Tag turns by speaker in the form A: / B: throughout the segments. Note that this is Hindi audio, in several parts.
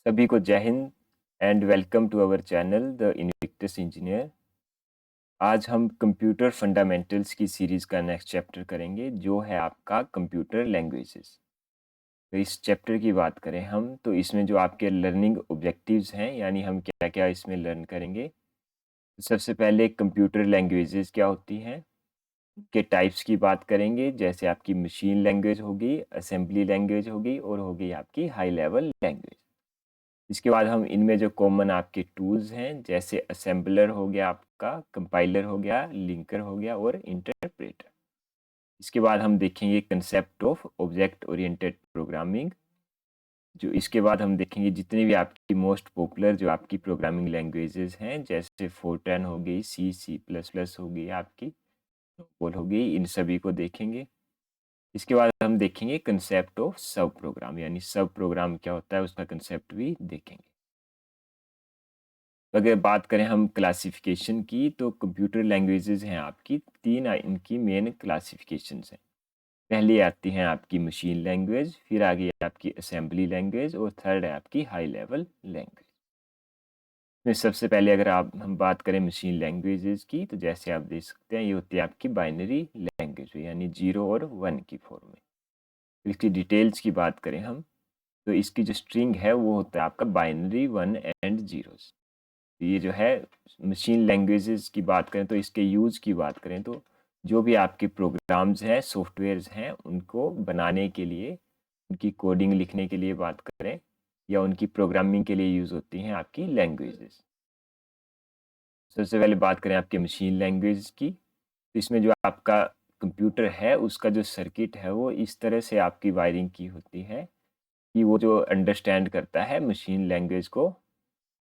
A: सभी को जय हिंद and welcome to our channel the Invictus engineer. आज हम कंप्यूटर फंडामेंटल्स की सीरीज़ का नेक्स्ट चैप्टर करेंगे जो है आपका कंप्यूटर लैंग्वेजेस। तो इस चैप्टर की बात करें हम तो इसमें जो आपके लर्निंग ऑब्जेक्टिव्स हैं यानी हम क्या क्या इसमें लर्न करेंगे। तो सबसे पहले कंप्यूटर लैंग्वेजेस क्या होती हैं, के टाइप्स की बात करेंगे, जैसे आपकी मशीन लैंग्वेज होगी, असेंबली लैंग्वेज होगी और होगी आपकी हाई लेवल लैंग्वेज। इसके बाद हम इनमें जो कॉमन आपके टूल्स हैं जैसे असेंबलर हो गया आपका, कंपाइलर हो गया, लिंकर हो गया और इंटरप्रेटर। इसके बाद हम देखेंगे concept of object oriented programming. जो इसके बाद हम देखेंगे जितनी भी आपकी मोस्ट पॉपुलर जो आपकी प्रोग्रामिंग लैंग्वेजेस हैं जैसे फोर्ट्रैन हो गई, सी सी प्लस प्लस हो गई आपकी, बोल हो गई, इन सभी को देखेंगे। इसके बाद हम देखेंगे कंसेप्ट ऑफ सब प्रोग्राम, यानी सब प्रोग्राम क्या होता है उसका कंसेप्ट भी देखेंगे। तो अगर बात करें हम क्लासिफिकेशन की तो कंप्यूटर लैंग्वेजेस हैं आपकी तीन, इनकी मेन क्लासिफिकेशंस हैं। पहली आती हैं आपकी मशीन लैंग्वेज, फिर आगे आपकी असेंबली लैंग्वेज और थर्ड है आपकी हाई लेवल लैंग्वेज। इसमें सबसे पहले अगर हम बात करें मशीन लैंग्वेजेस की तो जैसे आप देख सकते हैं ये होती है आपकी बाइनरी लैंग्वेज यानी 0 और 1 की फॉर्म में। फिर इसकी डिटेल्स की बात करें हम तो इसकी जो स्ट्रिंग है वो होता है आपका बाइनरी 1 एंड 0। ये जो है मशीन लैंग्वेजेस की बात करें तो इसके यूज़ की बात करें तो जो भी आपके प्रोग्राम्स हैं, सॉफ्टवेयर्स हैं, उनको बनाने के लिए, उनकी कोडिंग लिखने के लिए बात करें या उनकी प्रोग्रामिंग के लिए यूज़ होती हैं आपकी लैंग्वेजेस। सबसे पहले बात करें आपके मशीन लैंग्वेज की तो इसमें जो आपका कंप्यूटर है उसका जो सर्किट है वो इस तरह से आपकी वायरिंग की होती है कि वो जो अंडरस्टैंड करता है मशीन लैंग्वेज को,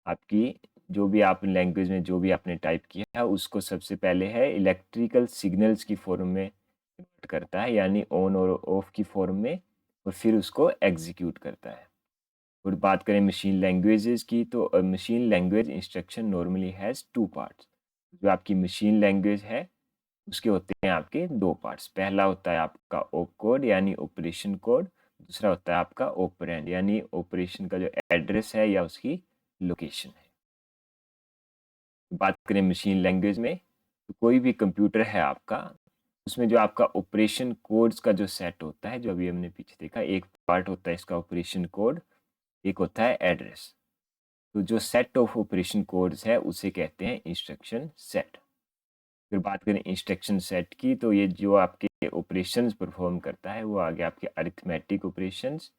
A: आपकी जो भी आप लैंग्वेज में जो भी आपने टाइप किया है उसको सबसे पहले है इलेक्ट्रिकल सिग्नल्स की फॉर्म में कन्वर्ट करता है यानी ऑन और ऑफ की फॉर्म में, और फिर उसको एग्जीक्यूट करता है। और बात करें मशीन लैंग्वेजेस की तो machine language instruction normally has two parts. जो आपकी मशीन लैंग्वेज है उसके होते हैं आपके दो पार्ट्स। पहला होता है आपका ऑप कोड यानी ऑपरेशन कोड, दूसरा होता है आपका ऑपरेंड यानी ऑपरेशन का जो एड्रेस है या उसकी लोकेशन है। बात करें मशीन लैंग्वेज में तो कोई भी कंप्यूटर है आपका उसमें जो आपका ऑपरेशन कोड्स का जो सेट होता है, जो अभी हमने पीछे देखा, एक पार्ट होता है इसका ऑपरेशन कोड, एक होता है एड्रेस। तो जो सेट ऑफ ऑपरेशन कोड्स है उसे कहते हैं इंस्ट्रक्शन सेट। फिर बात करें इंस्ट्रक्शन सेट की तो ये जो आपके ऑपरेशंस परफॉर्म करता है वो आगे आपके अरिथमेटिक ऑपरेशंस,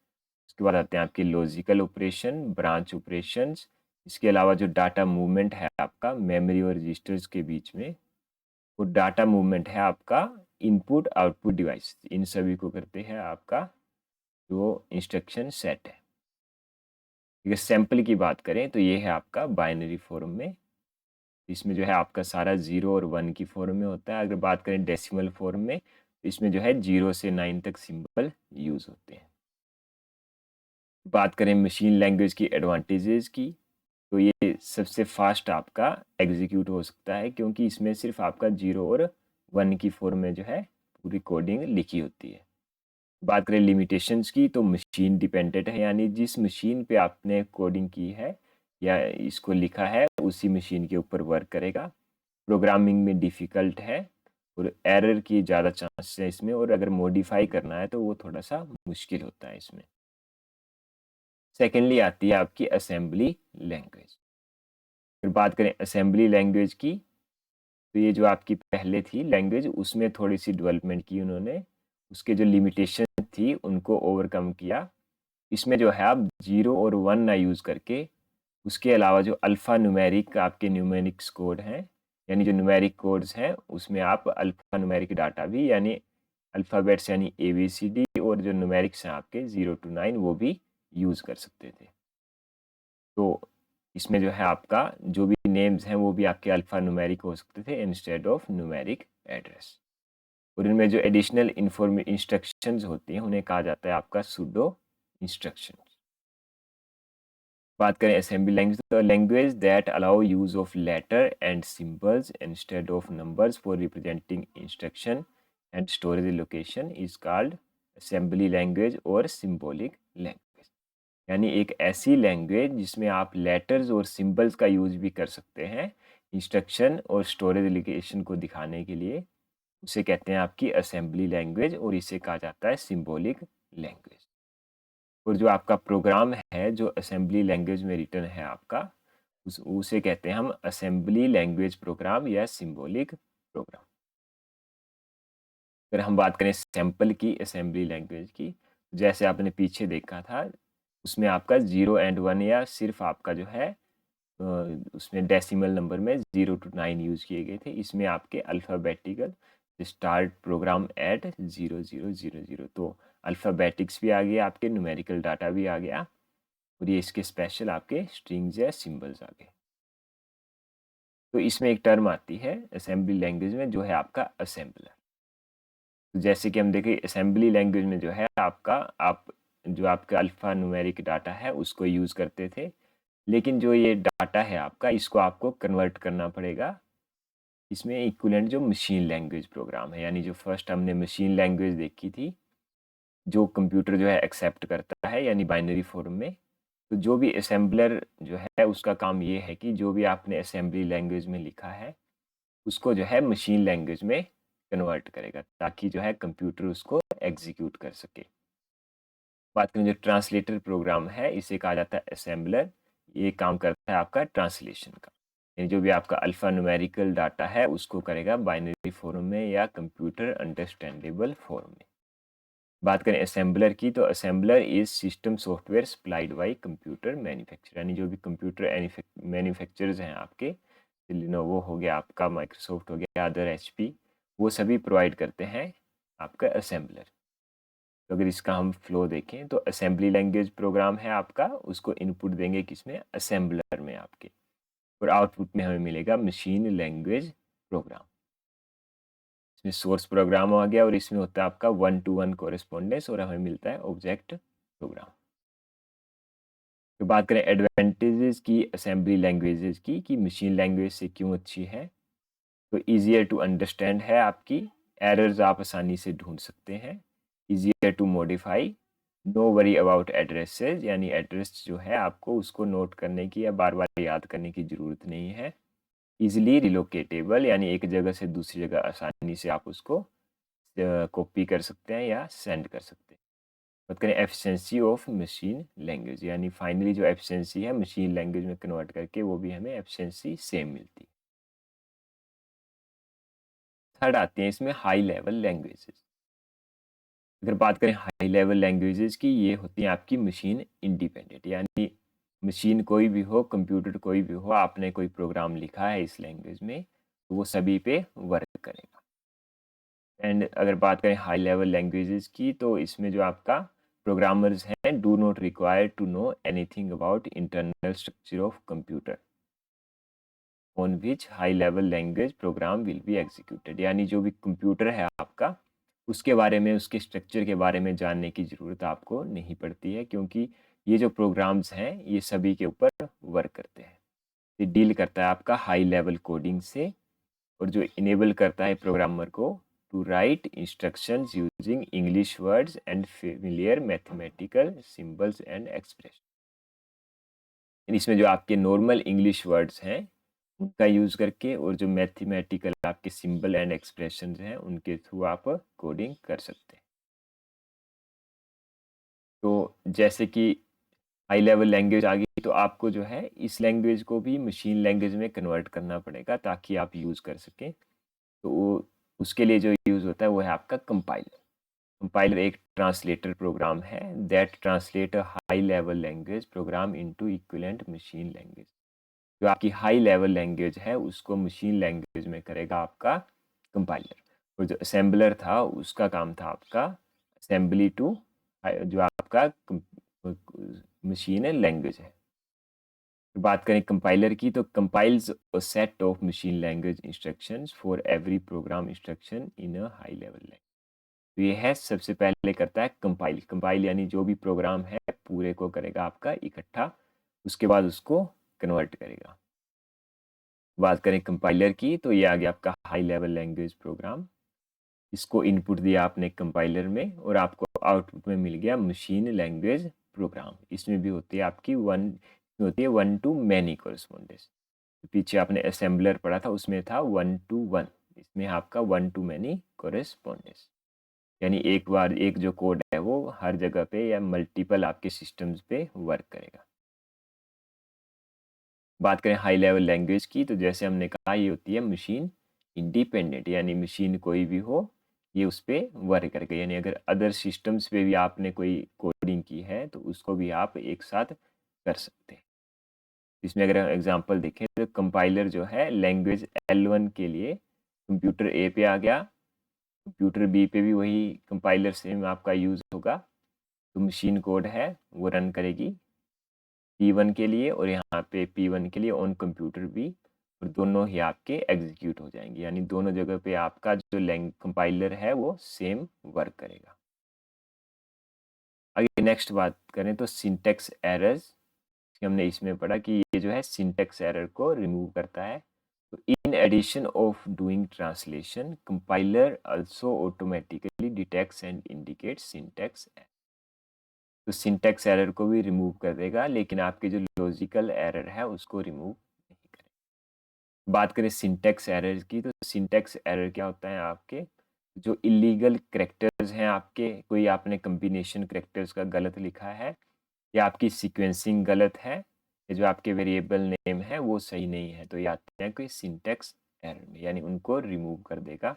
A: उसके बाद आते हैं आपके लॉजिकल ऑपरेशन, ब्रांच ऑपरेशंस। इसके अलावा जो डाटा मूवमेंट है आपका मेमोरी और रजिस्टर्स के बीच में, वो डाटा मूवमेंट है आपका इनपुट आउटपुट डिवाइस, इन सभी को करते हैं आपका जो इंस्ट्रक्शन सेट है। अगर सैंपल की बात करें तो ये है आपका बाइनरी फॉर्म में, इसमें जो है आपका सारा 0 और 1 की फॉर्म में होता है। अगर बात करें डेसिमल फॉर्म में तो इसमें जो है 0 से 9 तक सिंबल यूज़ होते हैं। बात करें मशीन लैंग्वेज की एडवांटेजेस की तो ये सबसे फास्ट आपका एग्जीक्यूट हो सकता है क्योंकि इसमें सिर्फ आपका 0 और 1 की फॉर्म में जो है पूरी कोडिंग लिखी होती है। बात करें लिमिटेशंस की तो मशीन डिपेंडेंट है यानी जिस मशीन पे आपने कोडिंग की है या इसको लिखा है उसी मशीन के ऊपर वर्क करेगा। प्रोग्रामिंग में डिफ़िकल्ट है और एरर की ज़्यादा चांसेस है इसमें, और अगर मॉडिफाई करना है तो वो थोड़ा-सा मुश्किल होता है इसमें। सेकेंडली आती है आपकी असेंबली लैंग्वेज। फिर बात करें असेंबली लैंग्वेज की तो ये जो आपकी पहले थी लैंग्वेज उसमें थोड़ी-सी डेवलपमेंट की उन्होंने, उसके जो लिमिटेशन थी उनको ओवरकम किया। इसमें जो है आप 0 और 1 ना यूज़ करके उसके अलावा जो अल्फ़ा न्यूमेरिक आपके न्यूमेरिक्स कोड हैं, यानी जो न्यूमेरिक कोड्स हैं उसमें आप अल्फ़ा न्यूमेरिक डाटा भी यानी अल्फ़ाबेट्स यानी एबीसीडी और जो न्यूमेरिक्स हैं आपके 0 टू 9 वो भी यूज़ कर सकते थे। तो इसमें जो है आपका जो भी नेम्स हैं वो भी आपके अल्फ़ा न्यूमेरिक हो सकते थे इंस्टेड ऑफ न्यूमेरिक एड्रेस। और इनमें जो एडिशनल इंस्ट्रक्शंस होती हैं उन्हें कहा जाता है आपका सूडो इंस्ट्रक्शंस। बात करें असेंबली लैंग्वेज तो language that allow use of letter and symbols instead of numbers for representing instruction and storage location is called assembly language और सिंबॉलिक लैंग्वेज। यानी एक ऐसी लैंग्वेज जिसमें आप लेटर्स और सिंबल्स का यूज़ भी कर सकते हैं, इंस्ट्रक्शन और स्टोरेज एप्लीकेशन को दिखाने के लिए। उसे कहते हैं आपकी असेंबली लैंग्वेज और इसे कहा जाता है सिंबॉलिक लैंग्वेज। और जो आपका प्रोग्राम है, जो असेंबली लैंग्वेज में रिटन है आपका, उसे कहते हैं हम असेंबली लैंग्वेज प्रोग्राम या सिंबॉलिक प्रोग्राम। अगर हम बात करें सैंपल की असेंबली लैंग्वेज की, जैसे आपने पीछे देखा था, उसमें आपका 0 एंड 1 या सिर्फ आपका जो है उसमें डेसिमल नंबर में 0 टू 9 यूज़ किए गए थे। इसमें आपके अल्फ़ाबेटिकल स्टार्ट प्रोग्राम एट 0000, तो अल्फ़ाबेटिक्स भी आ गया, आपके न्यूमेरिकल डाटा भी आ गया और ये इसके स्पेशल आपके स्ट्रिंग्स या सिंबल्स आ गए। तो इसमें एक टर्म आती है असेंबली लैंग्वेज में जो है आपका असेंबलर। तो जैसे कि हम देखें असेंबली लैंग्वेज में जो है आपका आप जो आपका अल्फ़ा न्यूमेरिक डाटा है उसको यूज़ करते थे। लेकिन जो ये डाटा है आपका इसको आपको कन्वर्ट करना पड़ेगा। इसमें इक्विवेलेंट जो मशीन लैंग्वेज प्रोग्राम है, यानी जो फर्स्ट हमने मशीन लैंग्वेज देखी थी, जो कंप्यूटर जो है एक्सेप्ट करता है यानी बाइनरी फॉर्म में। तो जो भी असेंबलर जो है उसका काम ये है कि जो भी आपने असेंबली लैंग्वेज में लिखा है उसको जो है मशीन लैंग्वेज में कन्वर्ट करेगा ताकि जो है कंप्यूटर उसको एग्जीक्यूट कर सके। बात करें जो ट्रांसलेटर प्रोग्राम है इसे कहा जाता है असेंबलर। ये काम करता है आपका ट्रांसलेशन का, यानी जो भी आपका अल्फा न्यूमेरिकल डाटा है उसको करेगा बाइनरी फॉर्म में या कंप्यूटर अंडरस्टैंडेबल फॉर्म में। बात करें असेंबलर की, तो assembler is system software supplied by computer manufacturer, यानी जो भी कंप्यूटर मैन्युफैक्चरर्स हैं आपके, लिनोवो हो गया आपका, माइक्रोसॉफ्ट हो गया, अदर एचपी, वो सभी प्रोवाइड करते हैं आपका असेंबलर। तो अगर इसका हम फ्लो देखें तो असेंबली लैंग्वेज प्रोग्राम है आपका, उसको इनपुट देंगे किसमें, असेंबलर में आपके, और आउटपुट में हमें मिलेगा मशीन लैंग्वेज प्रोग्राम। इसमें सोर्स प्रोग्राम आ गया और इसमें होता है आपका 1 to 1 कोरेस्पोंडेंस और हमें मिलता है ऑब्जेक्ट प्रोग्राम। तो बात करें एडवांटेजेस की असेंबली लैंग्वेजेस की कि मशीन लैंग्वेज से क्यों अच्छी है, तो ईजियर टू अंडरस्टैंड है आपकी, एरर्स आप आसानी से ढूंढ सकते हैं, easier to modify, no worry about addresses, यानी एड्रेस जो है आपको उसको नोट करने की या बार बार याद करने की ज़रूरत नहीं है, ईजिली रिलोकेटेबल, यानी एक जगह से दूसरी जगह आसानी से आप उसको कॉपी कर सकते हैं या सेंड कर सकते हैं। बात करें एफिशिएंसी ऑफ मशीन लैंग्वेज, यानी फाइनली जो एफिशिएंसी है मशीन लैंग्वेज में कन्वर्ट करके वो भी हमें एफिशिएंसी सेम मिलती है। थर्ड आते हैं इसमें हाई लेवल लैंग्वेजेस। अगर बात करें हाई लेवल लैंग्वेजेस की, ये होती हैं आपकी मशीन इंडिपेंडेंट, यानी मशीन कोई भी हो, कंप्यूटर कोई भी हो, आपने कोई प्रोग्राम लिखा है इस लैंग्वेज में तो वो सभी पे वर्क करेगा। एंड अगर बात करें हाई लेवल लैंग्वेजेस की, तो इसमें जो आपका प्रोग्रामर्स हैं do not require to know anything about internal structure of computer on which high level language program will be executed, यानी जो भी कंप्यूटर है आपका उसके बारे में, उसके स्ट्रक्चर के बारे में जानने की ज़रूरत आपको नहीं पड़ती है, क्योंकि ये जो प्रोग्राम्स हैं ये सभी के ऊपर वर्क करते हैं। ये डील करता है आपका हाई लेवल कोडिंग से, और जो इनेबल करता है प्रोग्रामर को to write instructions using English words and familiar mathematical symbols and expression. इसमें जो आपके नॉर्मल इंग्लिश वर्ड्स हैं उनका यूज़ करके और जो मैथमेटिकल आपके सिंबल एंड एक्सप्रेशंस हैं उनके थ्रू आप कोडिंग कर सकते हैं। तो जैसे कि हाई लेवल लैंग्वेज आ गई तो आपको जो है इस लैंग्वेज को भी मशीन लैंग्वेज में कन्वर्ट करना पड़ेगा ताकि आप यूज़ कर सकें। तो वो उसके लिए जो यूज़ होता है वो है आपका कंपाइलर। कंपाइलर एक ट्रांसलेटर प्रोग्राम है that translate a high level language programme into equivalent machine language. जो आपकी हाई लेवल लैंग्वेज है उसको मशीन लैंग्वेज में करेगा आपका कंपाइलर, और जो असेंबलर था उसका काम था आपका असेंबली टू जो आपका मशीन लैंग्वेज है। बात करें कंपाइलर की, तो compiles a set of machine language instructions for every programme instruction in a high level language. तो ये है सबसे पहले करता है कंपाइल, कंपाइल यानी जो भी प्रोग्राम है पूरे को करेगा आपका इकट्ठा, उसके बाद उसको कन्वर्ट करेगा। बात करें कंपाइलर की, तो ये आ गया आपका हाई लेवल लैंग्वेज प्रोग्राम। इसको इनपुट दिया आपने कंपाइलर में और आपको आउटपुट में मिल गया मशीन लैंग्वेज प्रोग्राम, इसमें भी होती है आपकी होती है 1 टू मैनी कोरेस्पोंडेंस। पीछे आपने असेंबलर पढ़ा था, उसमें था 1 टू 1, इसमें आपका 1 टू मैनी कोरेस्पोंडेंस, यानी एक बार एक जो कोड है वो हर जगह पे या मल्टीपल आपके सिस्टम्स पे वर्क करेगा। बात करें हाई लेवल लैंग्वेज की, तो जैसे हमने कहा ये होती है मशीन इंडिपेंडेंट, यानी मशीन कोई भी हो ये उस पर वर्क करेगा, यानी अगर अदर सिस्टम्स पे भी आपने कोई कोडिंग की है तो उसको भी आप एक साथ कर सकते हैं। इसमें अगर हम एग्जांपल देखें तो कंपाइलर जो है लैंग्वेज L1 के लिए कंप्यूटर ए पे आ गया, कंप्यूटर बी पे भी वही कंपाइलर सेम आपका यूज़ होगा, तो मशीन कोड है वो रन करेगी P1 के लिए और यहाँ पे P1 के लिए ऑन कंप्यूटर भी, और दोनों ही आपके एग्जीक्यूट हो जाएंगे, यानी दोनों जगह पे आपका जो कंपाइलर है वो सेम वर्क करेगा। आगे नेक्स्ट बात करें तो सिंटेक्स एरर्स, हमने इसमें पढ़ा कि ये जो है सिंटेक्स एरर को रिमूव करता है। तो in addition of doing translation compiler also automatically detects and indicates syntax error, तो सिंटेक्स एरर को भी रिमूव कर देगा, लेकिन आपकी जो लॉजिकल एरर है उसको रिमूव नहीं करेगा। बात करें सिंटेक्स एरर की, तो सिंटेक्स एरर क्या होता है, आपके जो इलीगल करेक्टर्स हैं आपके, कोई आपने कम्बिनेशन करेक्टर्स का गलत लिखा है या आपकी सीक्वेंसिंग गलत है, या जो आपके वेरिएबल नेम है वो सही नहीं है, तो ये आते हैं कोई सिंटेक्स एरर में, यानी उनको रिमूव कर देगा।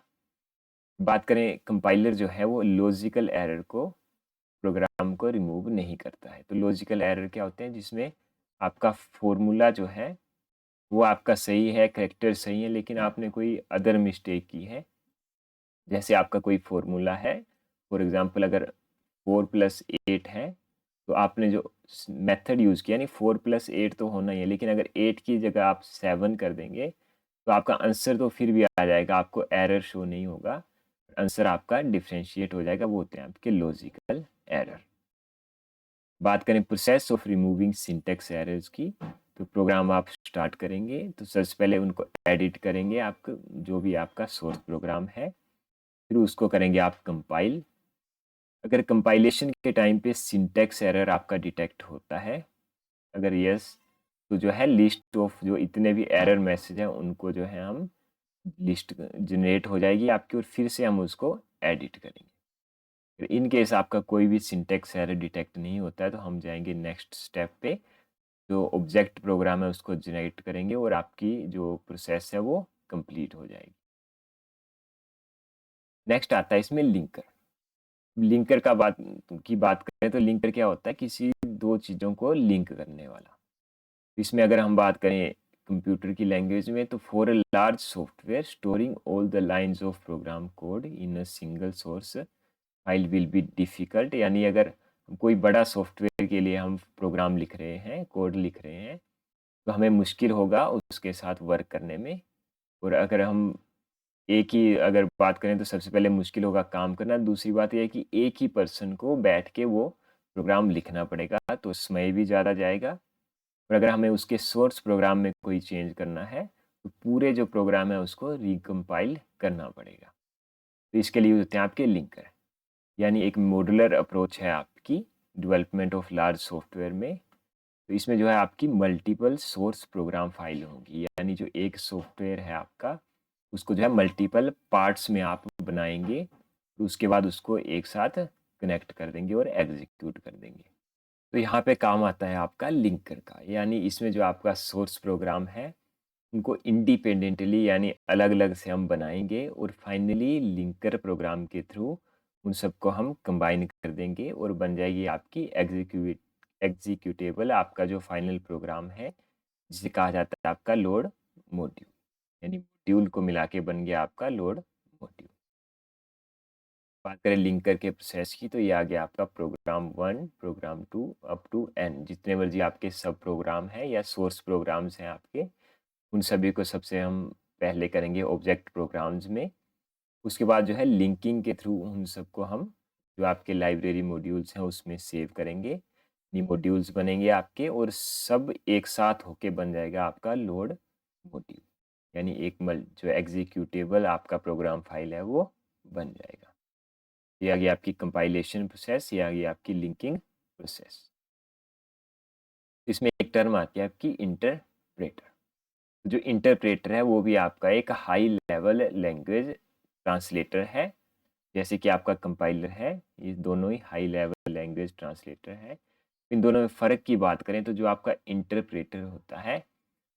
A: बात करें कंपाइलर जो है वो लॉजिकल एरर को, प्रोग्राम को रिमूव नहीं करता है। तो लॉजिकल एरर क्या होते हैं, जिसमें आपका फॉर्मूला जो है वो आपका सही है, करेक्टर सही है, लेकिन आपने कोई अदर मिस्टेक की है। जैसे आपका कोई फॉर्मूला है, फॉर एग्जांपल अगर 4 + 8 है, तो आपने जो मेथड यूज़ किया, यानी 4 + 8 तो होना ही है, लेकिन अगर 8 की जगह आप 7 कर देंगे तो आपका आंसर तो फिर भी आ जाएगा, आपको एरर शो नहीं होगा, आंसर आपका डिफरेंशिएट हो जाएगा, वो होते हैं आपके लॉजिकल एरर। बात करें process of removing syntax errors की, तो प्रोग्राम आप स्टार्ट करेंगे तो सबसे पहले उनको एडिट करेंगे, आपका जो भी आपका सोर्स प्रोग्राम है, फिर उसको करेंगे आप कंपाइल। अगर कंपाइलेशन के टाइम पे सिंटेक्स एरर आपका डिटेक्ट होता है, अगर यस, तो जो है लिस्ट ऑफ जो इतने भी एरर मैसेज हैं उनको जो है हम लिस्ट जनरेट हो जाएगी आपकी, और फिर से हम उसको एडिट करेंगे। इन केस आपका कोई भी सिंटेक्स एरर डिटेक्ट नहीं होता है तो हम जाएंगे नेक्स्ट स्टेप पे, जो ऑब्जेक्ट प्रोग्राम है उसको जनरेट करेंगे और आपकी जो प्रोसेस है वो कंप्लीट हो जाएगी। नेक्स्ट आता है इसमें लिंकर। लिंकर की बात करें तो लिंकर क्या होता है, किसी दो चीज़ों को लिंक करने वाला। इसमें अगर हम बात करें कंप्यूटर की लैंग्वेज में, तो for a large software storing all the lines of program code in a single source file will be difficult, यानी अगर कोई बड़ा सॉफ्टवेयर के लिए हम प्रोग्राम लिख रहे हैं, कोड लिख रहे हैं, तो हमें मुश्किल होगा उसके साथ वर्क करने में। और अगर हम एक ही अगर बात करें तो सबसे पहले मुश्किल होगा काम करना, दूसरी बात ये है कि एक ही पर्सन को बैठ के वो प्रोग्राम लिखना पड़ेगा, तो समय भी ज़्यादा जाएगा। और अगर हमें उसके सोर्स प्रोग्राम में कोई चेंज करना है, तो पूरे जो प्रोग्राम है उसको रिकम्पाइल करना पड़ेगा। तो इसके लिए होते हैं आपके लिंकर, यानी एक मॉड्यूलर अप्रोच है आपकी डेवलपमेंट ऑफ लार्ज सॉफ्टवेयर में। तो इसमें जो है आपकी मल्टीपल सोर्स प्रोग्राम फाइल होंगी, यानी जो एक सॉफ्टवेयर है आपका उसको जो है मल्टीपल पार्ट्स में आप बनाएंगे, तो उसके बाद उसको एक साथ कनेक्ट कर देंगे और एग्जीक्यूट कर देंगे। तो यहाँ पे काम आता है आपका लिंकर का, यानी इसमें जो आपका सोर्स प्रोग्राम है उनको इंडिपेंडेंटली यानी अलग-अलग से हम बनाएँगे और फाइनली लिंकर प्रोग्राम के थ्रू उन सबको हम कंबाइन कर देंगे और बन जाएगी आपकी एग्जीक्यूटेबल, आपका जो फाइनल प्रोग्राम है, जिसे कहा जाता है आपका लोड मॉड्यूल, यानी मॉड्यूल को मिला के बन गया आपका लोड मॉड्यूल। बात करें लिंकर के प्रोसेस की, तो ये आ गया आपका program 1, program 2 up to N, जितने मर्जी आपके सब प्रोग्राम हैं या सोर्स प्रोग्राम्स हैं आपके, उन सभी को सबसे हम पहले करेंगे ऑब्जेक्ट प्रोग्राम्स में। उसके बाद जो है लिंकिंग के थ्रू उन सबको हम जो आपके लाइब्रेरी मॉड्यूल्स हैं उसमें सेव करेंगे। ये मॉड्यूल्स बनेंगे आपके और सब एक साथ होके बन जाएगा आपका लोड मॉड्यूल, यानी एक जो एग्जीक्यूटेबल आपका प्रोग्राम फाइल है वो बन जाएगा। ये आ गई आपकी कंपाइलेशन प्रोसेस, ये आ गई आपकी लिंकिंग प्रोसेस। इसमें एक टर्म आती है आपकी इंटरप्रेटर। जो इंटरप्रेटर है वो भी आपका एक हाई लेवल लैंग्वेज ट्रांसलेटर है। जैसे कि आपका कंपाइलर है, ये दोनों ही हाई लेवल लैंग्वेज ट्रांसलेटर है। इन दोनों में फ़र्क की बात करें तो जो आपका इंटरप्रेटर होता है,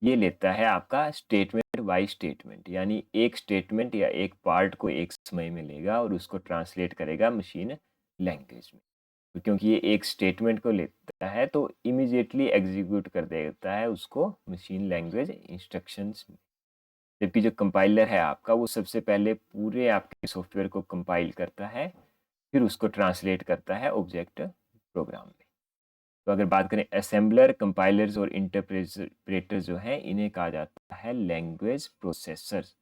A: ये लेता है आपका स्टेटमेंट बाय स्टेटमेंट, यानी एक स्टेटमेंट या एक पार्ट को एक समय में लेगा और उसको ट्रांसलेट करेगा मशीन लैंग्वेज में। तो क्योंकि ये एक स्टेटमेंट को लेता है तो इमीडिएटली एग्जीक्यूट कर देता है उसको मशीन लैंग्वेज इंस्ट्रक्शंस में। जबकि जो कंपाइलर है आपका वो सबसे पहले पूरे आपके सॉफ्टवेयर को कंपाइल करता है, फिर उसको ट्रांसलेट करता है ऑब्जेक्ट प्रोग्राम में। तो अगर बात करें असेंबलर, कंपाइलर्स और इंटरप्रेटर जो हैं इन्हें कहा जाता है लैंग्वेज प्रोसेसर्स।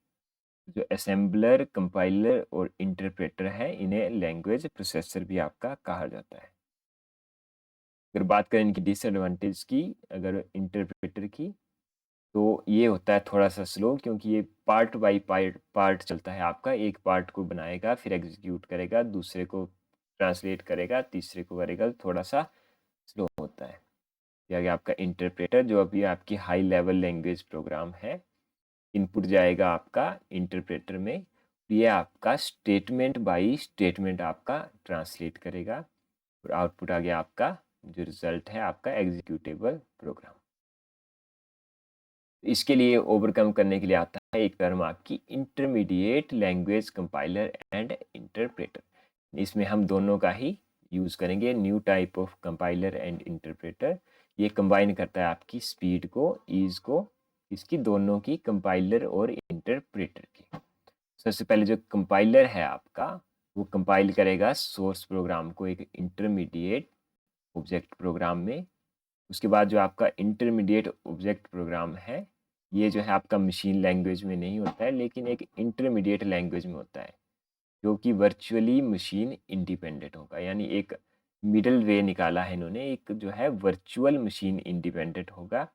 A: जो असेंबलर, कंपाइलर और इंटरप्रेटर हैं इन्हें लैंग्वेज प्रोसेसर भी आपका कहा जाता है। अगर बात करें इनकी डिसएडवांटेज की, अगर इंटरप्रेटर की, तो ये होता है थोड़ा-सा स्लो, क्योंकि ये पार्ट बाय पार्ट चलता है आपका। एक पार्ट को बनाएगा, फिर एग्ज़ीक्यूट करेगा, दूसरे को ट्रांसलेट करेगा, तीसरे को करेगा, थोड़ा-सा स्लो होता है। ये आ गया आपका इंटरप्रेटर, जो अभी आपकी हाई लेवल लैंग्वेज प्रोग्राम है। इनपुट जाएगा आपका इंटरप्रेटर में, ये आपका स्टेटमेंट बाय स्टेटमेंट आपका ट्रांसलेट करेगा और आउटपुट आ गया आपका, जो रिज़ल्ट है आपका एग्ज़ीक्यूटेबल प्रोग्राम। इसके लिए ओवरकम करने के लिए आता है एक टर्म आपकी intermediate language compiler and interpreter. इसमें हम दोनों का ही यूज़ करेंगे, new type of compiler and interpreter. ये कंबाइन करता है आपकी स्पीड को, ईज़ को, इसकी दोनों की, कंपाइलर और इंटरप्रेटर की। सबसे पहले जो कंपाइलर है आपका, वो कंपाइल करेगा सोर्स प्रोग्राम को एक इंटरमीडिएट ऑब्जेक्ट प्रोग्राम में। उसके बाद जो आपका इंटरमीडिएट ऑब्जेक्ट प्रोग्राम है, ये जो है आपका मशीन लैंग्वेज में नहीं होता है, लेकिन एक इंटरमीडिएट लैंग्वेज में होता है, जो कि वर्चुअली मशीन इंडिपेंडेंट होगा। यानी एक मिडल वे निकाला है इन्होंने, एक जो है वर्चुअल मशीन इंडिपेंडेंट होगा।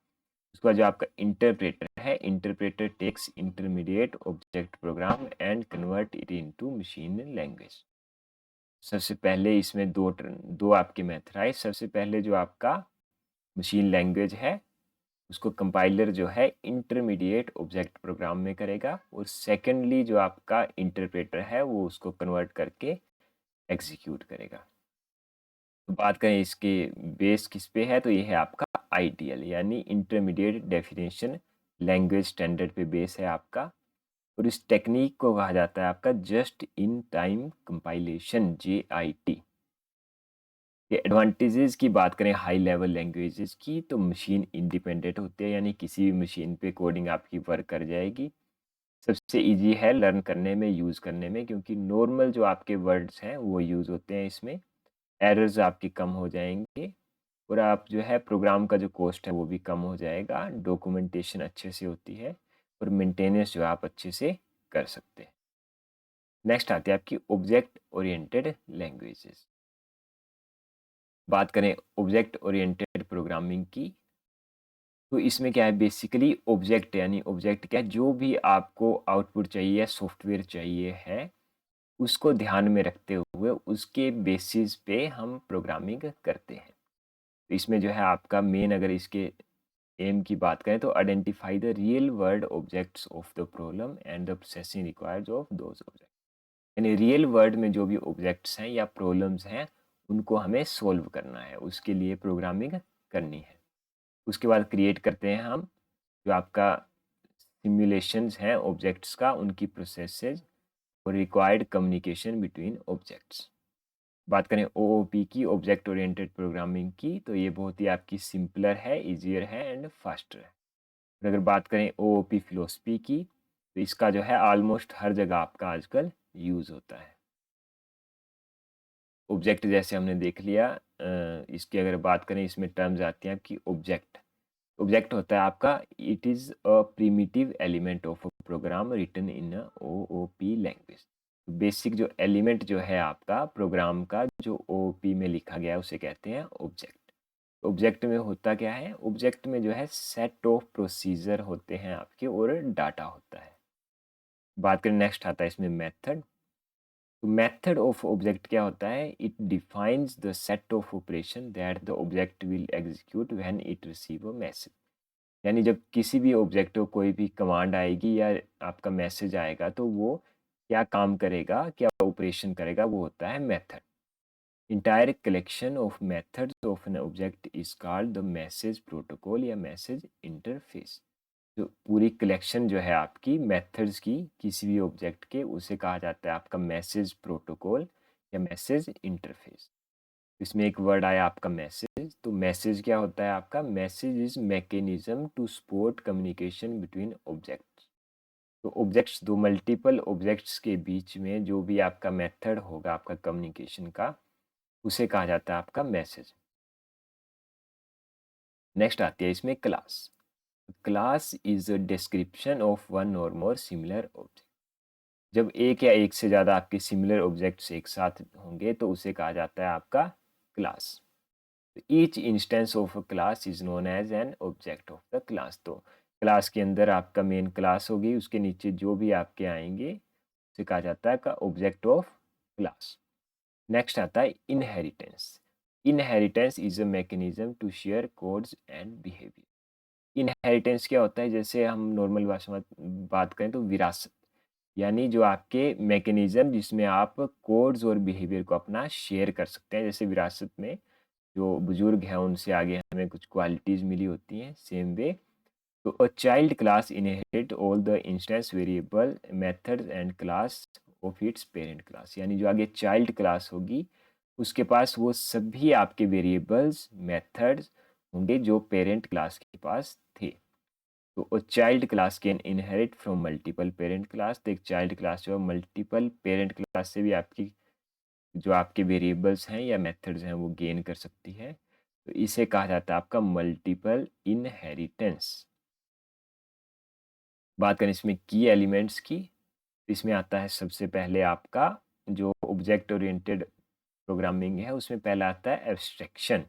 A: उसके बाद जो आपका इंटरप्रेटर है, interpreter takes intermediate object program and convert it into machine language. सबसे पहले इसमें दो आपके मेथड आए। सबसे पहले जो आपका मशीन लैंग्वेज है, उसको कंपाइलर जो है इंटरमीडिएट ऑब्जेक्ट प्रोग्राम में करेगा, और सेकेंडली जो आपका इंटरप्रेटर है वो उसको कन्वर्ट करके एग्जीक्यूट करेगा। तो बात करें इसके बेस किस पे है, तो ये है आपका आईडीएल, यानी इंटरमीडिएट डेफिनेशन लैंग्वेज स्टैंडर्ड पे बेस है आपका। और इस टेक्निक को कहा जाता है आपका just in time compilation, JIT। ये एडवांटेजेस की बात करें हाई लेवल लैंग्वेजेस की, तो मशीन इंडिपेंडेंट होते हैं, यानी किसी भी मशीन पे कोडिंग आपकी वर्क कर जाएगी। सबसे इजी है लर्न करने में, यूज़ करने में, क्योंकि नॉर्मल जो आपके वर्ड्स हैं वो यूज़ होते हैं इसमें। एरर्स आपकी कम हो जाएंगे, और आप जो है प्रोग्राम का जो कॉस्ट है वो भी कम हो जाएगा। डॉक्यूमेंटेशन अच्छे से होती है, और मेंटेनेंस जो है आप अच्छे से कर सकते हैं। नेक्स्ट आती है आपकी ऑब्जेक्ट ओरिएंटेड लैंग्वेजेस। बात करें ऑब्जेक्ट ओरिएंटेड प्रोग्रामिंग की, तो इसमें क्या है, बेसिकली ऑब्जेक्ट, यानी ऑब्जेक्ट क्या है, जो भी आपको आउटपुट चाहिए, सॉफ्टवेयर चाहिए है, उसको ध्यान में रखते हुए उसके बेसिस पे हम प्रोग्रामिंग करते हैं। तो इसमें जो है आपका मेन, अगर इसके एम की बात करें, तो identify the real world objects of the problem and the processing required of those object. यानी रियल वर्ल्ड में जो भी ऑब्जेक्ट्स हैं या प्रॉब्लम्स हैं, उनको हमें सोल्व करना है, उसके लिए प्रोग्रामिंग करनी है। उसके बाद क्रिएट करते हैं हम जो आपका सिमुलेशंस हैं ऑब्जेक्ट्स का, उनकी प्रोसेसेस और रिक्वायर्ड कम्युनिकेशन बिटवीन ऑब्जेक्ट्स। बात करें OOP की, ऑब्जेक्ट ओरिएंटेड प्रोग्रामिंग की, तो ये बहुत ही आपकी सिंपलर है, ईजियर है एंड फास्टर है। और अगर बात करें OOP फिलोसफी की, तो इसका जो है ऑलमोस्ट हर जगह आपका आजकल यूज़ होता है। ऑब्जेक्ट जैसे हमने देख लिया, इसकी अगर बात करें, इसमें टर्म्स आती हैं आपकी ऑब्जेक्ट। ऑब्जेक्ट होता है आपका, it is a primitive element of a program written in a OOP language. Basic जो एलिमेंट जो है आपका प्रोग्राम का, जो OOP में लिखा गया है, उसे कहते हैं ऑब्जेक्ट। ऑब्जेक्ट में होता क्या है, ऑब्जेक्ट में जो है सेट ऑफ प्रोसीजर होते हैं आपके, और डाटा होता है। बात करें, नेक्स्ट आता है इसमें मेथड। तो मेथड ऑफ ऑब्जेक्ट क्या होता है? It defines the set of operation that the object will execute when it receive a message. यानी जब किसी भी ऑब्जेक्ट को कोई भी कमांड आएगी या आपका मैसेज आएगा तो वो क्या काम करेगा, क्या ऑपरेशन करेगा, वो होता है method. Entire collection of methods of an object is called the message protocol या मैसेज इंटरफेस। जो पूरी कलेक्शन जो है आपकी मेथड्स की किसी भी ऑब्जेक्ट के, उसे कहा जाता है आपका मैसेज प्रोटोकॉल या मैसेज इंटरफेस। इसमें एक वर्ड आया आपका मैसेज। तो मैसेज क्या होता है आपका? Message is mechanism to support communication between objects. तो ऑब्जेक्ट्स, दो मल्टीपल ऑब्जेक्ट्स के बीच में जो भी आपका मेथड होगा आपका कम्युनिकेशन का, उसे कहा जाता है आपका मैसेज। नेक्स्ट आती है इसमें class. Class is a description of one और मोर सिमिलर ऑब्जेक्ट। जब एक या एक से ज़्यादा आपके सिमिलर ऑब्जेक्ट्स एक साथ होंगे तो उसे कहा जाता है आपका class. Each instance of a class is known as an object of the class. तो क्लास के अंदर आपका मेन क्लास होगी, उसके नीचे जो भी आपके आएंगे उसे कहा जाता है का ऑब्जेक्ट ऑफ क्लास। नेक्स्ट आता है inheritance. Inheritance is a mechanism to share codes and behaviour. Inheritance क्या होता है? जैसे हम नॉर्मल भाषा में बात करें तो विरासत, यानी जो आपके मैकेनिज्म जिसमें आप कोड्स और बिहेवियर को अपना शेयर कर सकते हैं। जैसे विरासत में जो बुजुर्ग हैं उनसे आगे हमें कुछ क्वालिटीज़ मिली होती हैं, सेम वे तो a child class inherit all the instance variable methods and class of its parent class. यानी जो आगे चाइल्ड क्लास होगी उसके पास वो सभी आपके वेरिएबल्स मेथड्स होंगे जो पेरेंट क्लास के पास थे। तो a child class can inherit from multiple parent class. तो एक चाइल्ड क्लास जो है मल्टीपल पेरेंट क्लास से भी आपकी जो आपके वेरिएबल्स हैं या मेथड्स हैं वो गेन कर सकती है। तो इसे कहा जाता है आपका मल्टीपल इनहेरिटेंस। बात करें इसमें की एलिमेंट्स की, तो इसमें आता है सबसे पहले आपका जो ऑब्जेक्ट ओरिएंटेड प्रोग्रामिंग है उसमें पहला आता है एब्स्ट्रैक्शन।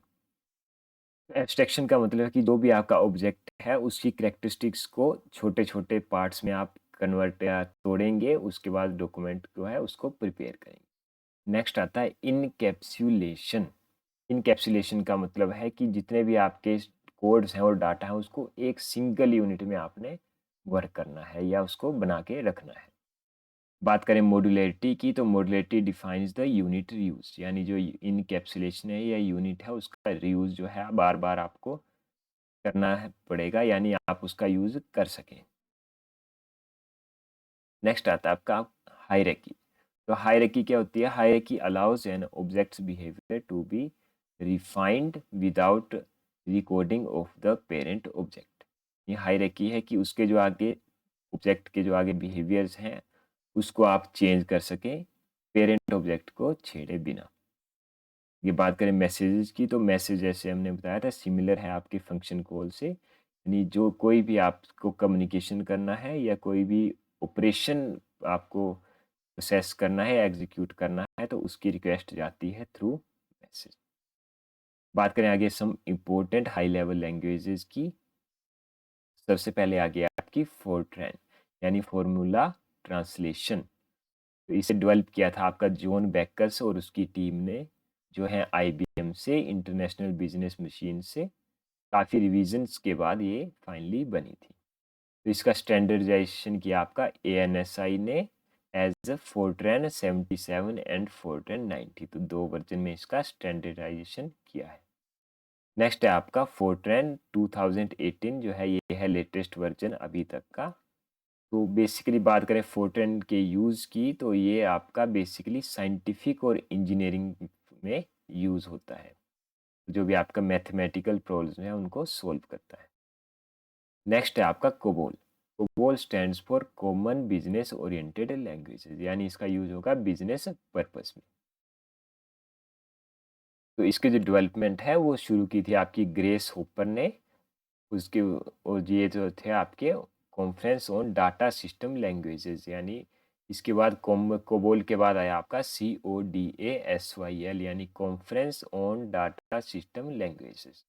A: एब्स्ट्रैक्शन का मतलब है कि जो भी आपका ऑब्जेक्ट है उसकी कैरेक्टरिस्टिक्स को छोटे छोटे पार्ट्स में आप कन्वर्ट या तोड़ेंगे, उसके बाद डॉक्यूमेंट जो है उसको प्रिपेयर करेंगे। नेक्स्ट आता है इनकैप्सुलेशन। इनकैप्सुलेशन का मतलब है कि जितने भी आपके कोड्स हैं और डाटा है उसको एक सिंगल यूनिट में आपने वर्क करना है या उसको बना के रखना है। बात करें मॉड्युलैरिटी की, तो modularity defines the unit reuse. यानी जो इनकैप्सुलेशन है या यूनिट है उसका रीयूज जो है बार बार आपको करना है पड़ेगा, यानी आप उसका यूज कर सकें। नेक्स्ट आता है आपका हायरार्की। तो हायरार्की क्या होती है? Hierarchy allows an object's behaviour to be refined without recording of the parent object. ये हायरार्की है कि उसके जो आगे ऑब्जेक्ट के जो आगे बिहेवियर्स हैं उसको आप चेंज कर सकें पेरेंट ऑब्जेक्ट को छेड़े बिना। ये बात करें मैसेजेस की, तो मैसेज जैसे हमने बताया था सिमिलर है आपके फंक्शन कॉल से, यानी जो कोई भी आपको कम्युनिकेशन करना है या कोई भी ऑपरेशन आपको प्रोसेस करना है, एग्जीक्यूट करना है, तो उसकी रिक्वेस्ट जाती है थ्रू मैसेज। बात करें आगे some important high level languages की, सबसे पहले आ गया आपकी फोरट्रैन यानी फॉर्मूला ट्रांसलेशन। तो इसे डेवलप किया था आपका जॉन बेकर्स और उसकी टीम ने, जो है आईबीएम से, इंटरनेशनल बिजनेस मशीन से। काफ़ी रिवीजन्स के बाद ये फाइनली बनी थी। तो इसका स्टैंडर्डाइजेशन किया आपका एएनएसआई ने एज अ फोरट्रैन 77 एंड फोरट्रैन 90। तो दो वर्जन में इसका स्टैंडर्डाइजेशन किया है। नेक्स्ट है आपका फोरट्रैन 2018, जो है ये है लेटेस्ट वर्जन अभी तक का। तो बेसिकली बात करें फोरट्रैन के यूज़ की, तो ये आपका बेसिकली साइंटिफिक और इंजीनियरिंग में यूज़ होता है। जो भी आपका मैथमेटिकल प्रॉब्लम्स हैं उनको सॉल्व करता है। नेक्स्ट है आपका COBOL. COBOL stands for common business oriented languages, यानी इसका यूज होगा बिजनेस पर्पस में। तो इसकी जो डेवलपमेंट है वो शुरू की थी आपकी ग्रेस होपर ने। उसके और ये जो थे आपके conference on data system languages, यानी इसके बाद कोबोल के बाद आया आपका CODASYL यानी conference on data system languages.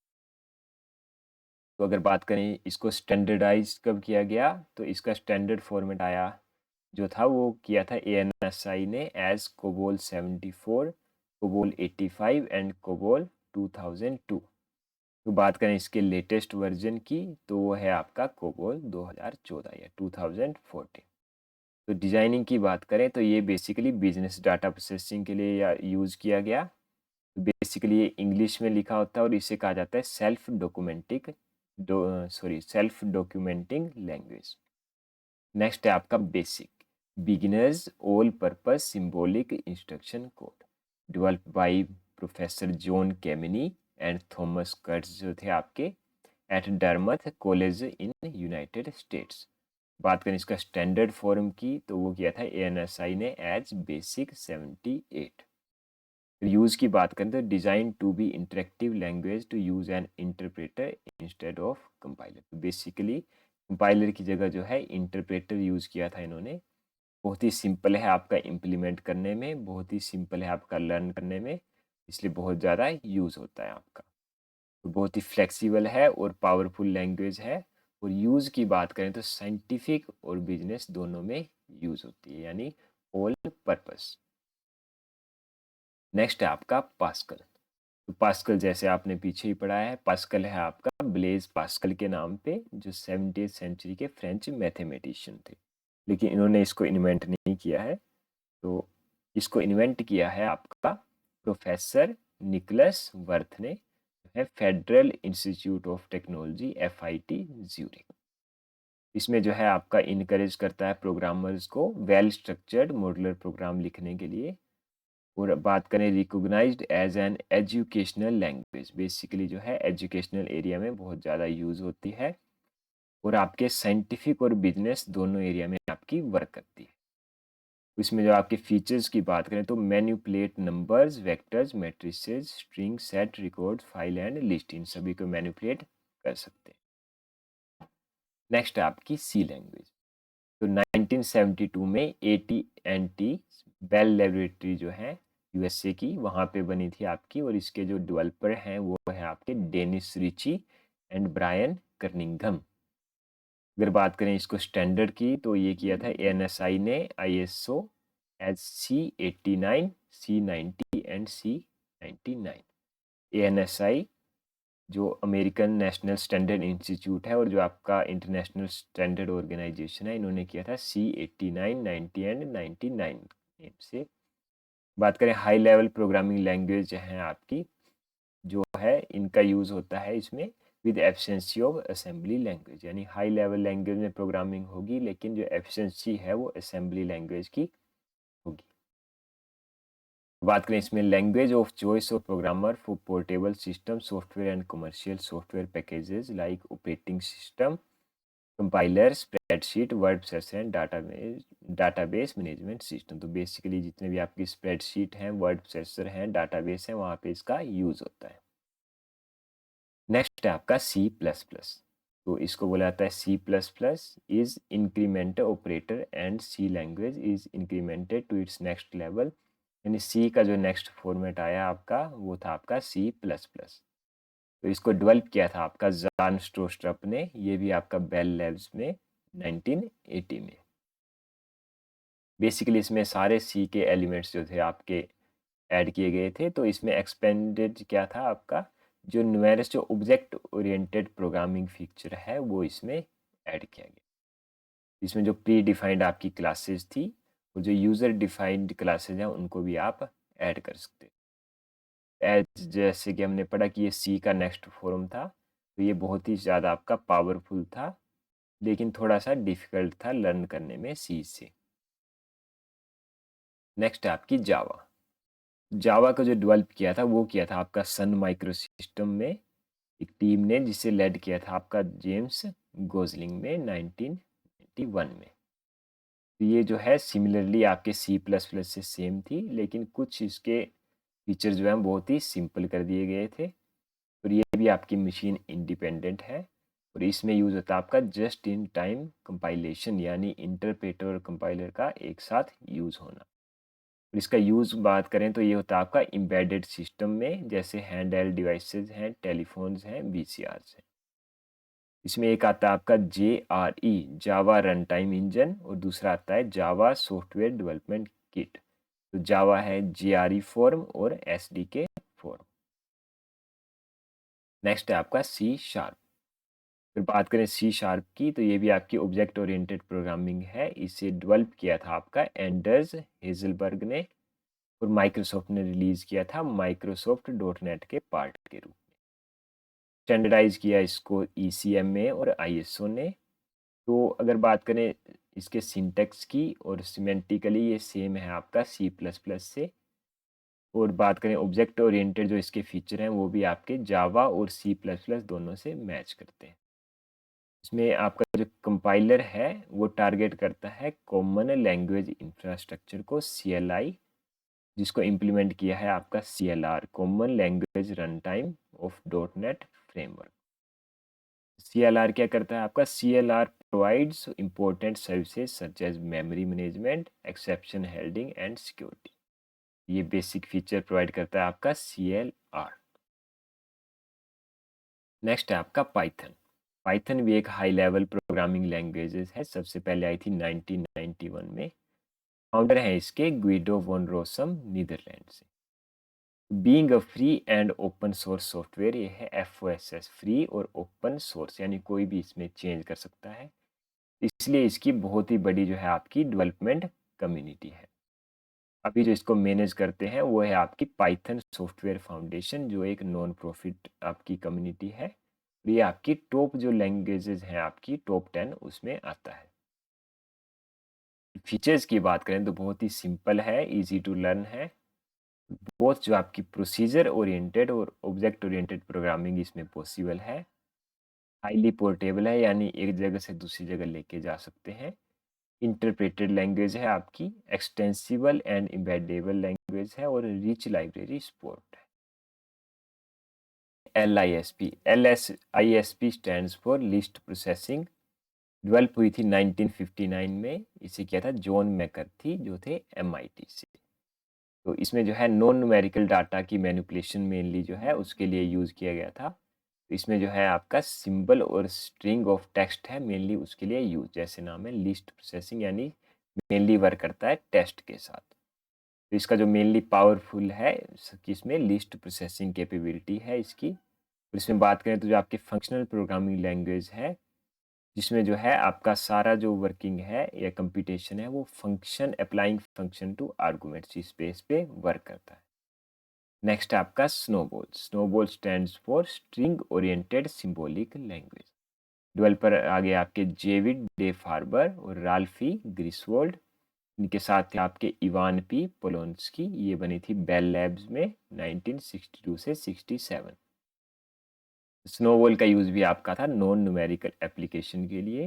A: तो अगर बात करें इसको स्टैंडर्डाइज कब किया गया, तो इसका स्टैंडर्ड फॉर्मेट आया जो था वो किया था ANSI ने as COBOL 74, COBOL 85 and COBOL 2002। तो बात करें इसके लेटेस्ट वर्जन की तो वो है आपका कोबोल 2014 या 2014। तो डिजाइनिंग की बात करें तो ये बेसिकली बिजनेस डाटा प्रोसेसिंग के लिए या यूज़ किया गया। तो बेसिकली ये इंग्लिश में लिखा होता है और इसे कहा जाता है सेल्फ डॉक्यूमेंटिंग लैंग्वेज। नेक्स्ट है आपका basic beginners all purpose symbolic instruction code, developed by professor John Kemeny and Thomas Kurtz जो थे आपके at Dartmouth college in United States. बात करें इसका स्टैंडर्ड फॉर्म की तो वो किया था ANSI ने एज बेसिक 78। फिर यूज़ की बात करें तो design to be interactive language to use an interpreter instead of compiler. तो बेसिकली कंपाइलर की जगह जो है इंटरप्रेटर यूज़ किया था इन्होंने। बहुत ही सिंपल है आपका इम्प्लीमेंट करने में, बहुत ही सिंपल है आपका लर्न करने में, इसलिए बहुत ज़्यादा यूज़ होता है आपका। तो बहुत ही फ्लेक्सिबल है और पावरफुल लैंग्वेज है। और यूज़ की बात करें तो साइंटिफिक और बिजनेस दोनों में यूज़ होती है, यानी ऑल पर्पस। नेक्स्ट है आपका पास्कल। तो पास्कल जैसे आपने पीछे ही पढ़ा है, पास्कल है आपका ब्लेज पास्कल के नाम पे, जो 17th सेंचुरी के फ्रेंच मैथमेटिशियन थे, लेकिन इन्होंने इसको इन्वेंट नहीं किया है। तो इसको इन्वेंट किया है आपका प्रोफेसर निकोलस वर्थ ने, है federal institute of technology FIT Zurich. इसमें जो है आपका इनकरेज करता है प्रोग्रामर्स को वेल स्ट्रक्चर्ड मॉड्यूलर प्रोग्राम लिखने के लिए। और बात करें recognised as an educational language, basically जो है एजुकेशनल एरिया में बहुत ज़्यादा यूज़ होती है और आपके साइंटिफिक और बिजनेस दोनों एरिया में आपकी वर्क करती है। इसमें जो आपके फीचर्स की बात करें तो manipulate numbers, vectors, matrices, string, set, record, file and list, इन सभी को मैन्युपुलेट कर सकते हैं। नेक्स्ट है आपकी सी लैंग्वेज। तो 1972 में AT&T बेल लेबोरेटरी जो है USA की, वहाँ पे बनी थी आपकी, और इसके जो डेवलपर हैं वो है आपके डेनिस रिची एंड ब्रायन कर्निंघम। अगर बात करें इसको स्टैंडर्ड की तो ये किया था ANSI ने ISO as C89, C90 and C99। ANSI जो अमेरिकन नेशनल स्टैंडर्ड इंस्टीट्यूट है और जो आपका इंटरनेशनल स्टैंडर्ड ऑर्गेनाइजेशन है, इन्होंने किया था C89, 90 एंड 99 नेम से। बात करें हाई लेवल प्रोग्रामिंग लैंग्वेज है आपकी, जो है इनका यूज़ होता है इसमें with efficiency of assembly language, यानी हाई लेवल लैंग्वेज में प्रोग्रामिंग होगी लेकिन जो एफिशिएंसी है वो असेंबली लैंग्वेज की होगी। बात करें इसमें language of choice of programmer for portable system software and commercial software packages like operating system, compiler, spreadsheet, word processor and database management system. तो बेसिकली जितने भी आपकी स्प्रेडशीट हैं, वर्ड प्रोसेसर हैं, डाटाबेस हैं, वहाँ पे इसका यूज़ होता है। नेक्स्ट है आपका C++। तो इसको बोला जाता है C++ is increment operator and C language is incremented to its next level, यानी C का जो नेक्स्ट फॉर्मेट आया आपका वो था आपका C++। तो इसको डेवलप किया था आपका जान स्ट्रोस्ट्रप ने, ये भी आपका बेल लैब्स में 1980 में। बेसिकली इसमें सारे C के एलिमेंट्स जो थे आपके ऐड किए गए थे। तो इसमें एक्सपेंडेड क्या था आपका, जो न्यूमेरस जो ऑब्जेक्ट ओरिएंटेड प्रोग्रामिंग फीचर है वो इसमें ऐड किया गया। इसमें जो प्री डिफाइंड आपकी क्लासेस थी और जो यूज़र डिफाइंड क्लासेस हैं उनको भी आप ऐड कर सकते। एज जैसे कि हमने पढ़ा कि ये C का नेक्स्ट फॉर्म था, तो ये बहुत ही ज़्यादा आपका पावरफुल था लेकिन थोड़ा सा डिफ़िकल्ट था लर्न करने में C से। नेक्स्ट है आपकी जावा। जावा का जो डेवलप किया था वो किया था आपका सन माइक्रो सिस्टम में एक टीम ने, जिसे लेड किया था आपका जेम्स गोजलिंग में 1991 में। तो ये जो है सिमिलरली आपके C++ से सेम थी, लेकिन कुछ इसके फीचर जो हैं बहुत ही सिंपल कर दिए गए थे। और ये भी आपकी मशीन इंडिपेंडेंट है और इसमें यूज़ होता है आपका जस्ट इन टाइम कंपाइलेशन, यानी इंटरप्रेटर और कंपाइलर का एक साथ यूज़ होना। और इसका यूज़ बात करें तो ये होता है आपका एम्बेडेड सिस्टम में, जैसे हैंड हेल्ड डिवाइसेस हैं, टेलीफोन्स हैं, VCRs हैं। इसमें एक आता है आपका JRE जावा रन टाइम इंजन और दूसरा आता है जावा सॉफ्टवेयर डेवलपमेंट किट। तो जावा है JRE फॉर्म और SDK फॉर्म। नेक्स्ट है आपका सी शार्प। फिर बात करें सी शार्प की तो ये भी आपकी ऑब्जेक्ट ओरिएंटेड प्रोग्रामिंग है। इसे डेवलप किया था आपका एंडर्स हेजलबर्ग ने और माइक्रोसॉफ्ट ने रिलीज किया था माइक्रोसॉफ्ट डॉट नेट के पार्ट के रूप में। स्टैंडर्डाइज किया इसको ECMA और ISO ने। तो अगर बात करें इसके सिंटैक्स की और सिमेंटिकली ये सेम है आपका C++ से। और बात करें ऑब्जेक्ट ओरिएंटेड जो इसके फीचर हैं वो भी आपके जावा और C++ दोनों से मैच करते हैं। इसमें आपका जो कंपाइलर है वो टारगेट करता है कॉमन लैंग्वेज इंफ्रास्ट्रक्चर को CLI, जिसको इम्प्लीमेंट किया है आपका CLR common language run time of dot net framework. CLR क्या करता है आपका CLR provides important services such as memory management, exception holding and security. ये बेसिक फीचर प्रोवाइड करता है आपका CLR। नेक्स्ट है आपका पाइथन। पाइथन भी एक हाई लेवल प्रोग्रामिंग लैंग्वेजेस है। सबसे पहले आई थी 1991 में। फाउंडर है इसके गुइडो वॉन रोसम नीदरलैंड से। Being a free and open source software, ये है FOSS फ्री और ओपन सोर्स, यानी कोई भी इसमें चेंज कर सकता है। इसलिए इसकी बहुत ही बड़ी जो है आपकी डेवलपमेंट कम्युनिटी है। अभी जो इसको मैनेज करते हैं वो है आपकी पाइथन सॉफ्टवेयर फाउंडेशन, जो एक नॉन प्रॉफिट आपकी कम्युनिटी है। ये आपकी टॉप जो लैंग्वेजेस हैं आपकी टॉप 10 उसमें आता है। फीचर्स की बात करें तो बहुत ही सिंपल है, इजी टू लर्न है। बोथ जो आपकी प्रोसीजर ओरिएंटेड और ऑब्जेक्ट ओरिएंटेड प्रोग्रामिंग इसमें पॉसिबल है। हाईली पोर्टेबल है, यानी एक जगह से दूसरी जगह लेके जा सकते हैं। इंटरप्रेटेड लैंग्वेज है आपकी, एक्सटेंसिबल एंड एम्बेडेबल लैंग्वेज है और रिच लाइब्रेरी सपोर्ट है। LISP stands for list processing. Develop हुई थी 1959 में। इसे किया था जॉन मैकर्थी जो थे MIT से। तो इसमें जो है नॉन न्यूमेरिकल डाटा की मैनिपुलेशन मेनली जो है उसके लिए यूज़ किया गया था। तो इसमें जो है आपका सिंबल और स्ट्रिंग ऑफ टेक्स्ट है मेनली उसके लिए यूज, जैसे नाम है लिस्ट प्रोसेसिंग, यानी मेनली वर्क करता है टेक्स्ट के साथ। तो इसका जो मेनली पावरफुल है कि इसमें लिस्ट प्रोसेसिंग कैपेबिलिटी है इसकी। और इसमें बात करें तो जो आपकी फंक्शनल प्रोग्रामिंग लैंग्वेज है, जिसमें जो है आपका सारा जो वर्किंग है या कंप्यूटेशन है वो function applying function to arguments space पे वर्क करता है। नेक्स्ट है आपका SNOBOL. SNOBOL stands for string oriented symbolic language. Developer आगे आपके जेविड डे फार्बर और राल्फी ग्रिसवोल्ड। इनके साथ थे आपके इवान पी पोलोन्स्की। ये बनी थी बेल लैब्स में 1962 से 67। स्नोबॉल का यूज़ भी आपका था नॉन न्यूमेरिकल एप्लीकेशन के लिए।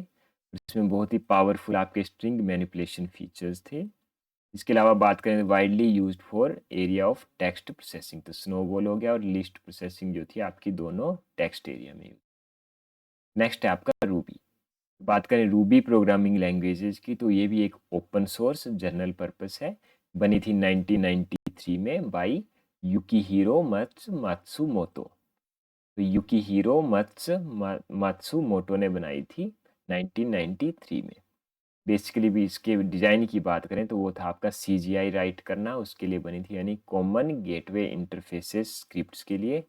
A: इसमें बहुत ही पावरफुल आपके स्ट्रिंग मैनिपुलेशन फीचर्स थे। इसके अलावा बात करें widely used for area of text processing, तो स्नोबॉल हो गया और लिस्ट प्रोसेसिंग जो थी आपकी दोनों टेक्स्ट एरिया में। नेक्स्ट है आपका रूबी। बात करें रूबी प्रोग्रामिंग लैंग्वेजेस की तो ये भी एक ओपन सोर्स जनरल पर्पस है। बनी थी 1993 में बाई यूकीहीरो मात्सुमोतो। तो यूकीहीरो मात्सुमोटो ने बनाई थी 1993 में। बेसिकली भी इसके डिज़ाइन की बात करें तो वो था आपका CGI राइट करना, उसके लिए बनी थी, यानी कॉमन गेटवे इंटरफेसेस स्क्रिप्ट्स के लिए।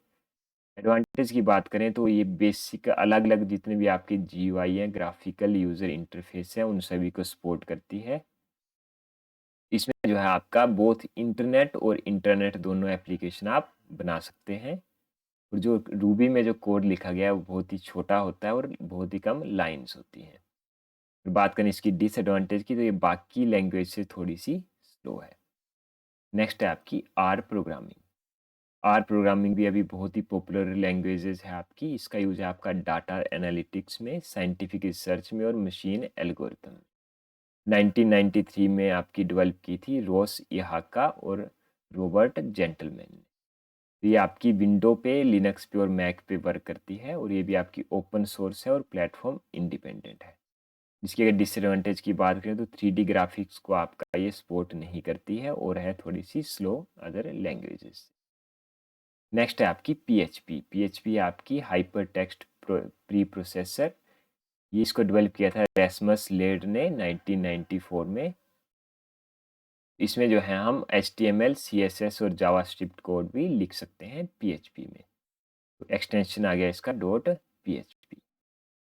A: एडवांटेज की बात करें तो ये बेसिक अलग अलग जितने भी आपके GUI हैं, ग्राफिकल यूज़र इंटरफेस है, उन सभी को सपोर्ट करती है। इसमें जो है आपका बोथ इंटरनेट और इंटरनेट दोनों एप्लीकेशन आप बना सकते हैं। और जो रूबी में जो कोड लिखा गया है वो बहुत ही छोटा होता है और बहुत ही कम लाइन्स होती हैं। फिर बात करें इसकी डिसएडवांटेज की तो ये बाकी लैंग्वेज से थोड़ी सी स्लो है। नेक्स्ट है आपकी आर प्रोग्रामिंग। आर प्रोग्रामिंग भी अभी बहुत ही पॉपुलर लैंग्वेजेस है आपकी। इसका यूज है आपका डाटा एनालिटिक्स में, साइंटिफिक रिसर्च में और मशीन एल्गोरिथम। 1993 में आपकी डेवलप की थी रोस इहाका और रॉबर्ट जेंटलमैन ने। तो ये आपकी विंडो पे, लिनक्स पे और मैक पे वर्क करती है और ये भी आपकी ओपन सोर्स है और प्लेटफॉर्म इंडिपेंडेंट है। इसकी अगर डिसएडवांटेज की बात करें तो 3D ग्राफिक्स को आपका ये सपोर्ट नहीं करती है और है थोड़ी सी स्लो अदर लैंग्वेजेस। नेक्स्ट है आपकी PHP। PHP आपकी हाइपर टेक्स्ट प्री प्रोसेसर ये इसको डेवलप किया था रैस्मस लेड ने 1994 में। इसमें जो है हम HTML, CSS और जावास्क्रिप्ट कोड भी लिख सकते हैं PHP में। तो एक्सटेंशन आ गया इसका .php।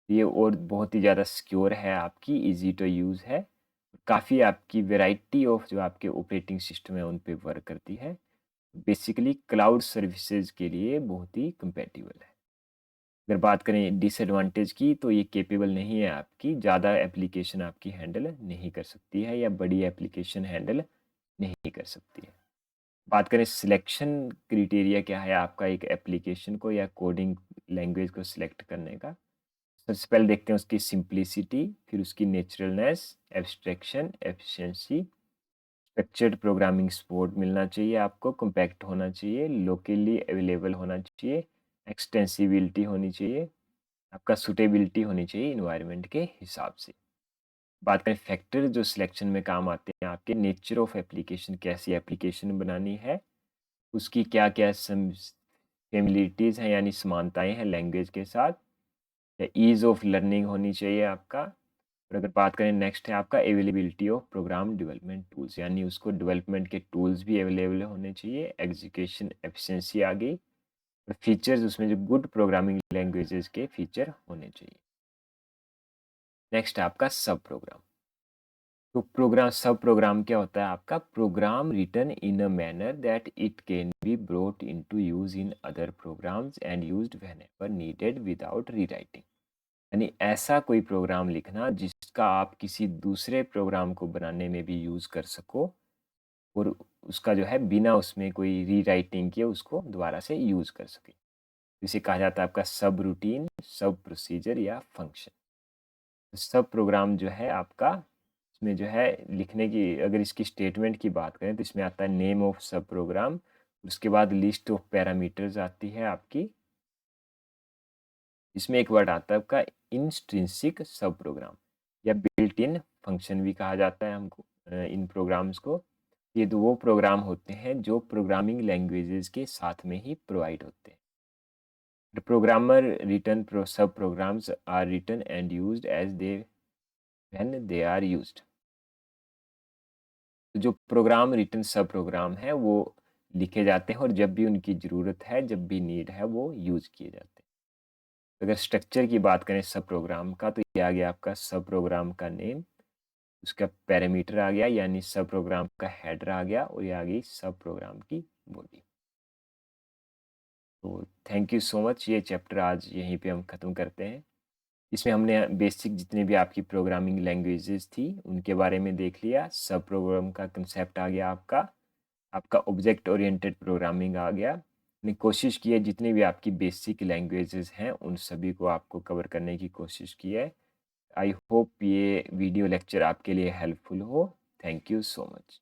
A: ये और बहुत ही ज़्यादा सिक्योर है आपकी, ईज़ी टू यूज़ है। काफ़ी आपकी वैरायटी ऑफ जो आपके ऑपरेटिंग सिस्टम है उन पे वर्क करती है। बेसिकली क्लाउड सर्विसेज के लिए बहुत ही कंपैटिबल है। अगर बात करें डिसएडवांटेज की, तो ये कैपेबल नहीं है आपकी, ज़्यादा एप्लीकेशन आपकी हैंडल नहीं कर सकती है या बड़ी एप्लीकेशन हैंडल नहीं कर सकती है। बात करें सिलेक्शन क्राइटेरिया क्या है आपका एक एप्लीकेशन को या कोडिंग लैंग्वेज को सिलेक्ट करने का। सबसे पहले देखते हैं उसकी सिंप्लिसिटी, फिर उसकी naturalness, abstraction, efficiency, structured programming support मिलना चाहिए आपको, कॉम्पैक्ट होना चाहिए, लोकली अवेलेबल होना चाहिए, एक्सटेंसिबिलिटी होनी चाहिए, आपका सूटेबिलिटी होनी चाहिए इन्वायरमेंट के हिसाब से। बात करें फैक्टर जो सिलेक्शन में काम आते हैं आपके, नेचर ऑफ एप्लीकेशन, कैसी एप्लीकेशन बनानी है, उसकी क्या-क्या फैमिलिटीज़ हैं यानी समानताएँ हैं लैंग्वेज के साथ, या ईज़ ऑफ लर्निंग होनी चाहिए आपका। और अगर बात करें नेक्स्ट है आपका availability of program development tools, यानी उसको डेवलपमेंट के टूल्स भी अवेलेबल होने चाहिए, एग्जीक्यूशन एफिशिएंसी आ गई, और फीचर्स उसमें जो गुड प्रोग्रामिंग लैंग्वेजेस के फीचर होने चाहिए। नेक्स्ट है आपका सब प्रोग्राम। तो प्रोग्राम सब प्रोग्राम क्या होता है आपका, program written in a manner that it can be brought into use in other programs and used whenever needed without rewriting. यानी ऐसा कोई प्रोग्राम लिखना जिसका आप किसी दूसरे प्रोग्राम को बनाने में भी यूज़ कर सको, और उसका जो है बिना उसमें कोई रीराइटिंग किए उसको दोबारा से यूज़ कर सके। इसे कहा जाता है आपका सब रूटीन, सब प्रोसीजर या फंक्शन। सब प्रोग्राम जो है आपका, इसमें जो है लिखने की, अगर इसकी स्टेटमेंट की बात करें तो इसमें आता है नेम ऑफ सब प्रोग्राम, उसके बाद लिस्ट ऑफ पैरामीटर्स आती है आपकी। इसमें एक वर्ड आता है आपका इंस्ट्रिंसिक सब प्रोग्राम, या बिल्ट इन फंक्शन भी कहा जाता है हमको इन प्रोग्राम्स को। ये तो वो प्रोग्राम होते हैं जो प्रोग्रामिंग लैंग्वेजेस के साथ में ही प्रोवाइड होते हैं। The programmer written sub programs are written and used as they when they are used. तो जो प्रोग्राम रिटन सब प्रोग्राम है वो लिखे जाते हैं, और जब भी उनकी ज़रूरत है, जब भी नीड है, वो यूज़ किए जाते हैं। अगर स्ट्रक्चर की बात करें सब प्रोग्राम का, तो ये आ गया आपका सब प्रोग्राम का नेम, उसका पैरामीटर आ गया यानी सब प्रोग्राम का हेडर आ गया, और ये आ गई सब प्रोग्राम की बॉडी। तो थैंक यू सो मच, ये चैप्टर आज यहीं पे हम ख़त्म करते हैं। इसमें हमने बेसिक जितने भी आपकी प्रोग्रामिंग लैंग्वेजेस थी उनके बारे में देख लिया, सब प्रोग्राम का कंसेप्ट आ गया आपका, आपका ऑब्जेक्ट ओरिएंटेड प्रोग्रामिंग आ गया। मैंने कोशिश की है जितनी भी आपकी बेसिक लैंग्वेजेस हैं उन सभी को आपको कवर करने की कोशिश की है। आई होप ये वीडियो लेक्चर आपके लिए हेल्पफुल हो। Thank you so much.